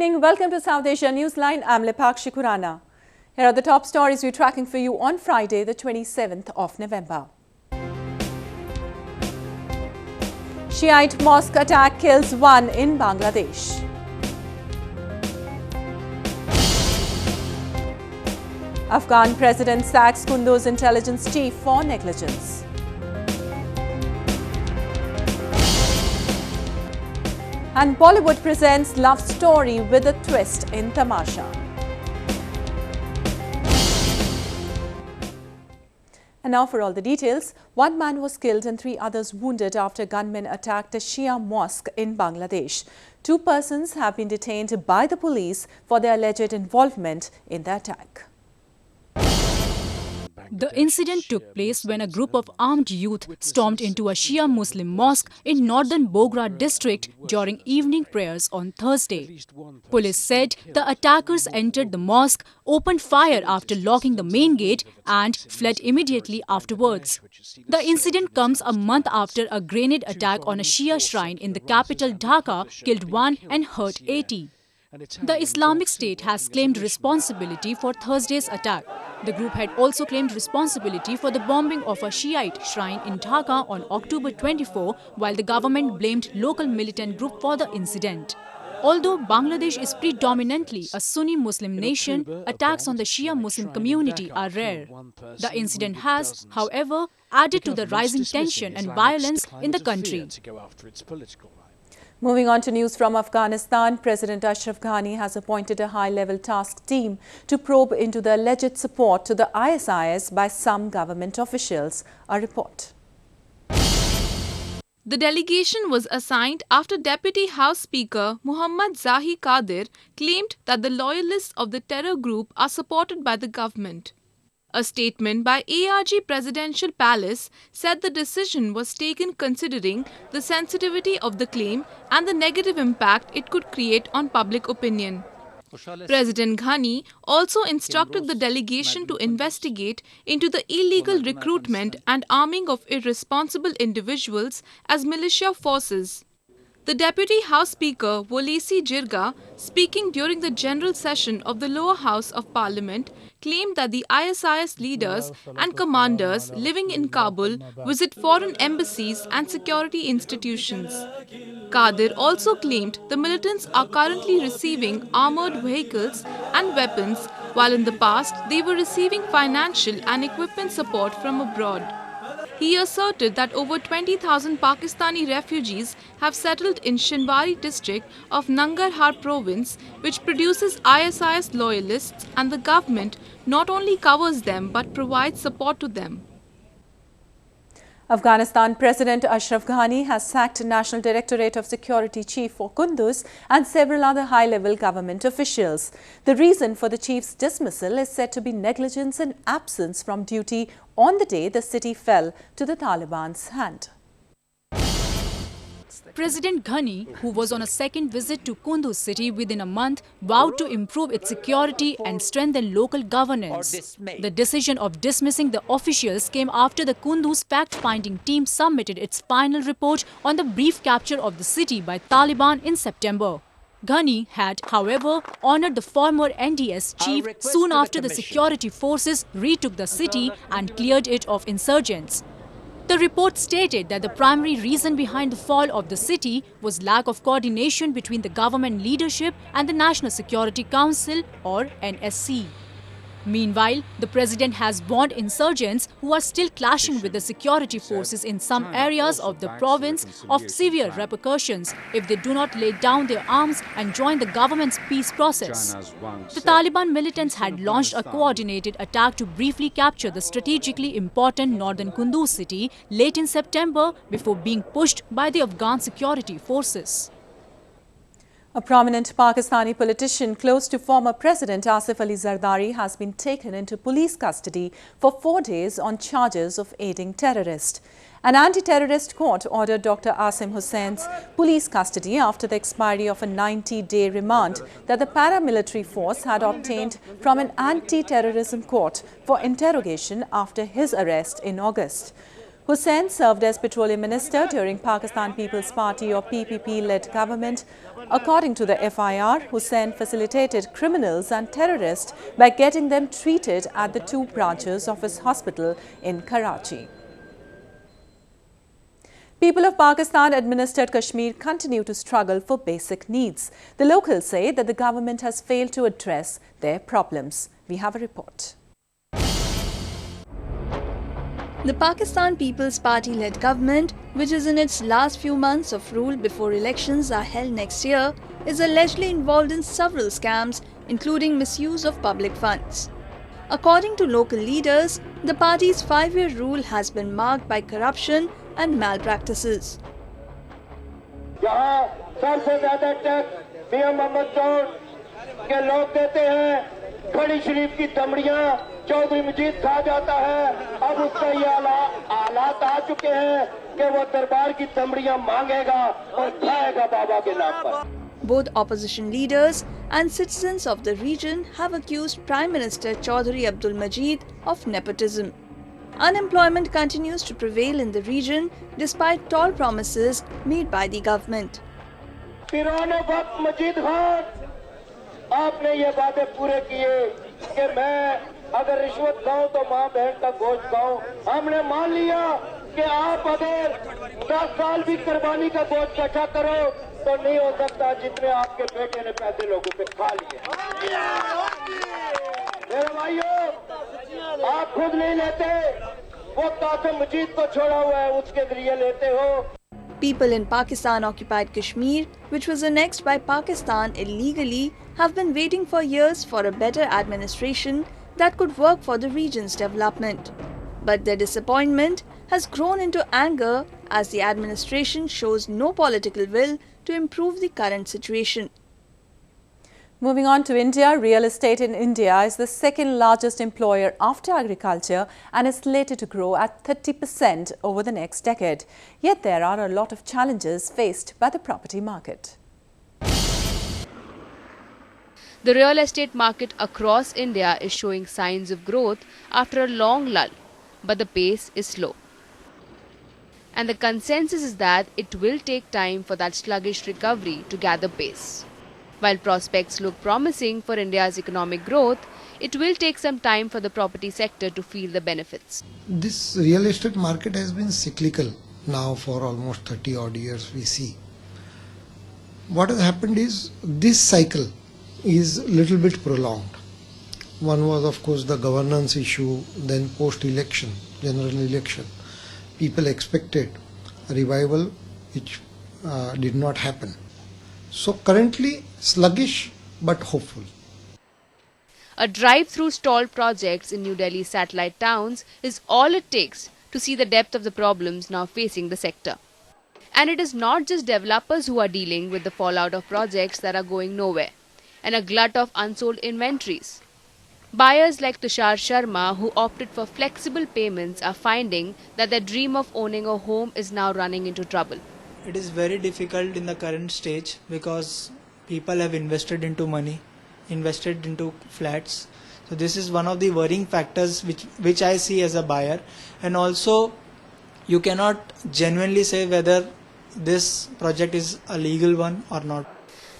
evening. Welcome to South Asia Newsline. I'm Lipakshi Khurana. Here are the top stories we're tracking for you on Friday, the 27th of November. Shiite mosque attack kills one in Bangladesh. Afghan President sacks Kunduz intelligence chief for negligence. And Bollywood presents love story with a twist in Tamasha. And now for all the details. One man was killed and 3 others wounded after gunmen attacked a Shia mosque in Bangladesh. 2 persons have been detained by the police for their alleged involvement in the attack. The incident took place when a group of armed youth stormed into a Shia Muslim mosque in northern Bogra district during evening prayers on Thursday. Police said the attackers entered the mosque, opened fire after locking the main gate and fled immediately afterwards. The incident comes a month after a grenade attack on a Shia shrine in the capital Dhaka killed 1 and hurt 80. The Islamic State has claimed responsibility for Thursday's attack. The group had also claimed responsibility for the bombing of a Shiite shrine in Dhaka on October 24, while the government blamed local militant group for the incident. Although Bangladesh is predominantly a Sunni Muslim nation, attacks on the Shia Muslim community are rare. The incident has, however, added to the rising tension and violence in the country. Moving on to news from Afghanistan, President Ashraf Ghani has appointed a high-level task team to probe into the alleged support to the ISIS by some government officials. A report. The delegation was assigned after Deputy House Speaker Muhammad Zahi Qadir claimed that the loyalists of the terror group are supported by the government. A statement by ARG Presidential Palace said the decision was taken considering the sensitivity of the claim and the negative impact it could create on public opinion. President Ghani also instructed the delegation to investigate into the illegal recruitment and arming of irresponsible individuals as militia forces. The Deputy House Speaker Wolesi Jirga, speaking during the general session of the lower house of Parliament, claimed that the ISIS leaders and commanders living in Kabul visit foreign embassies and security institutions. Qadir also claimed the militants are currently receiving armoured vehicles and weapons, while in the past they were receiving financial and equipment support from abroad. He asserted that over 20,000 Pakistani refugees have settled in Shinwari district of Nangarhar province, which produces ISIS loyalists, and the government not only covers them but provides support to them. Afghanistan President Ashraf Ghani has sacked National Directorate of Security Chief for Kunduz and several other high-level government officials. The reason for the chief's dismissal is said to be negligence and absence from duty on the day the city fell to the Taliban's hand. President Ghani, who was on a second visit to Kunduz city within a month, vowed to improve its security and strengthen local governance. The decision of dismissing the officials came after the Kunduz fact-finding team submitted its final report on the brief capture of the city by Taliban in September. Ghani had, however, honored the former NDS chief soon after the security forces retook the city and cleared it of insurgents. The report stated that the primary reason behind the fall of the city was lack of coordination between the government leadership and the National Security Council or NSC. Meanwhile, the president has warned insurgents who are still clashing with the security forces in some areas of the province of severe repercussions if they do not lay down their arms and join the government's peace process. The Taliban militants had launched a coordinated attack to briefly capture the strategically important northern Kunduz city late in September before being pushed by the Afghan security forces. A prominent Pakistani politician close to former President Asif Ali Zardari has been taken into police custody for 4 days on charges of aiding terrorists. An anti-terrorist court ordered Dr. Asim Hussein's police custody after the expiry of a 90-day remand that the paramilitary force had obtained from an anti-terrorism court for interrogation after his arrest in August. Hussain served as Petroleum Minister during Pakistan People's Party or PPP-led government. According to the FIR, Hussain facilitated criminals and terrorists by getting them treated at the 2 branches of his hospital in Karachi. People of Pakistan-administered Kashmir continue to struggle for basic needs. The locals say that the government has failed to address their problems. We have a report. The Pakistan People's Party-led government, which is in its last few months of rule before elections are held next year, is allegedly involved in several scams, including misuse of public funds. According to local leaders, the party's 5-year rule has been marked by corruption and malpractices. यहाँ सबसे ज़्यादा tax मियां मोहम्मद चौन के लोग देते हैं, खड़ी शरीफ की दमड़ियां चौधरी मजीद खा जाता है। अब उसका ये हालात आ चुके हैं कि वो दरबार की दमड़ियां मांगेगा और खाएगा बाबा के नाम पर। Both opposition leaders and citizens of the region have accused Prime Minister Chaudhry Abdul Majid of nepotism. Unemployment continues to prevail in the region despite tall promises made by the government. पिराने वक्त मजीद खान, आपने ये वादे पूरे किए कि मैं अगर रिश्वत खाऊं तो माँ बहन का गोश्त खाऊं। हमने मान लिया कि आप अगर 10 साल भी कुर्बानी का गोश्त इकट्ठा करो तो नहीं हो सकता जितने आपके बेटे ने पैसे लोगों पे खा लिए। मेरे भाइयों, आप खुद नहीं लेते, वो कासिम मजीद को छोड़ा हुआ है उसके जरिए लेते हो। People in Pakistan-occupied Kashmir, which was annexed by Pakistan illegally, have been waiting for years for a better administration that could work for the region's development. But their disappointment has grown into anger as the administration shows no political will to improve the current situation. Moving on to India, real estate in India is the second largest employer after agriculture and is slated to grow at 30% over the next decade. Yet there are a lot of challenges faced by the property market. The real estate market across India is showing signs of growth after a long lull, but the pace is slow. And the consensus is that it will take time for that sluggish recovery to gather pace. While prospects look promising for India's economic growth, it will take some time for the property sector to feel the benefits. This real estate market has been cyclical now for almost 30 odd years, we see. What has happened is this cycle is a little bit prolonged. One was of course the governance issue, then post-election, general election. People expected a revival which did not happen. So currently sluggish but hopeful. A drive through stalled projects in New Delhi's satellite towns is all it takes to see the depth of the problems now facing the sector. And it is not just developers who are dealing with the fallout of projects that are going nowhere and a glut of unsold inventories. Buyers like Tushar Sharma, who opted for flexible payments, are finding that their dream of owning a home is now running into trouble. It is very difficult in the current stage because people have invested into money, invested into flats. So this is one of the worrying factors which I see as a buyer. And also you cannot genuinely say whether this project is a legal one or not.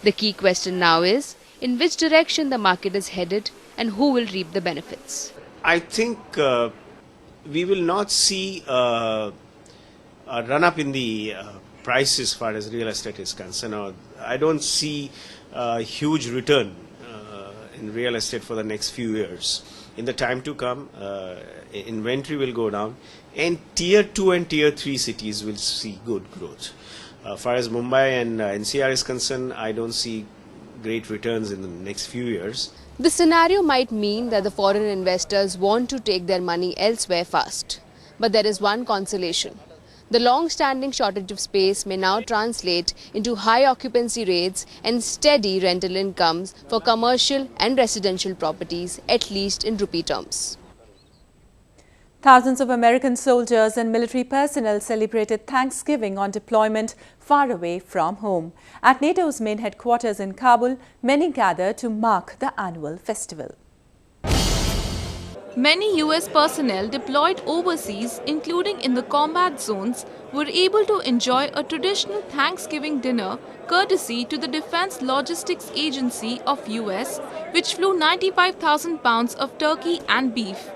The key question now is in which direction the market is headed and who will reap the benefits. I think we will not see a run-up in the price as far as real estate is concerned. Or I don't see a huge return in real estate for the next few years. In the time to come, inventory will go down and tier 2 and tier 3 cities will see good growth. As far as Mumbai and NCR is concerned, I don't see great returns in the next few years. The scenario might mean that the foreign investors want to take their money elsewhere fast. But there is one consolation. The long-standing shortage of space may now translate into high occupancy rates and steady rental incomes for commercial and residential properties, at least in rupee terms. Thousands of American soldiers and military personnel celebrated Thanksgiving on deployment far away from home. At NATO's main headquarters in Kabul, many gathered to mark the annual festival. Many US personnel deployed overseas, including in the combat zones, were able to enjoy a traditional Thanksgiving dinner courtesy to the Defense Logistics Agency of US, which flew 95,000 pounds of turkey and beef.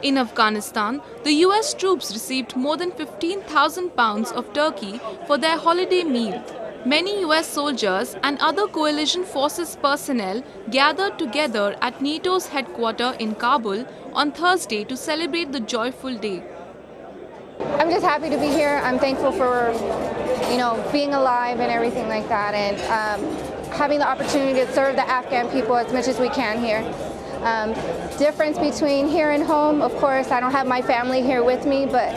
In Afghanistan, the US troops received more than 15,000 pounds of turkey for their holiday meal. Many US soldiers and other coalition forces personnel gathered together at NATO's headquarters in Kabul on Thursday to celebrate the joyful day. I'm just happy to be here. I'm thankful for, being alive and everything like that, and having the opportunity to serve the Afghan people as much as we can here. Difference between here and home, of course, I don't have my family here with me, but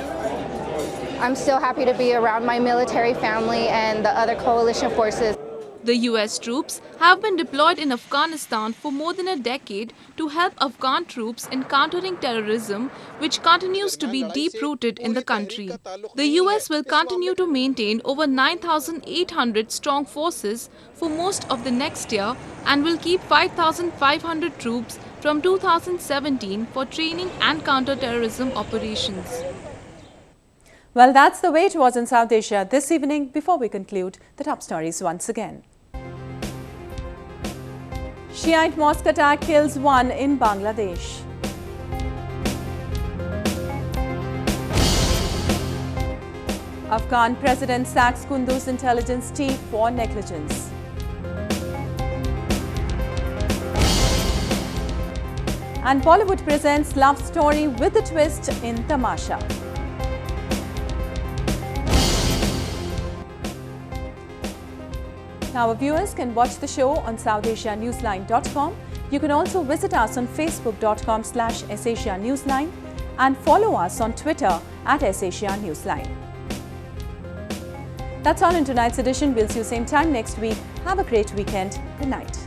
I'm still happy to be around my military family and the other coalition forces. The US troops have been deployed in Afghanistan for more than a decade to help Afghan troops in countering terrorism, which continues to be deep-rooted in the country. The US will continue to maintain over 9,800 strong forces for most of the next year and will keep 5,500 troops from 2017 for training and counter-terrorism operations. Well, that's the way it was in South Asia this evening. Before we conclude, the top stories once again. Shiite mosque attack kills one in Bangladesh. Afghan President sacks Kunduz intelligence chief for negligence. And Bollywood presents love story with a twist in Tamasha. Now, our viewers can watch the show on SouthAsiaNewsline.com. You can also visit us on Facebook.com/SAsiaNewsline and follow us on Twitter @SAsiaNewsline. That's all in tonight's edition. We'll see you same time next week. Have a great weekend. Good night.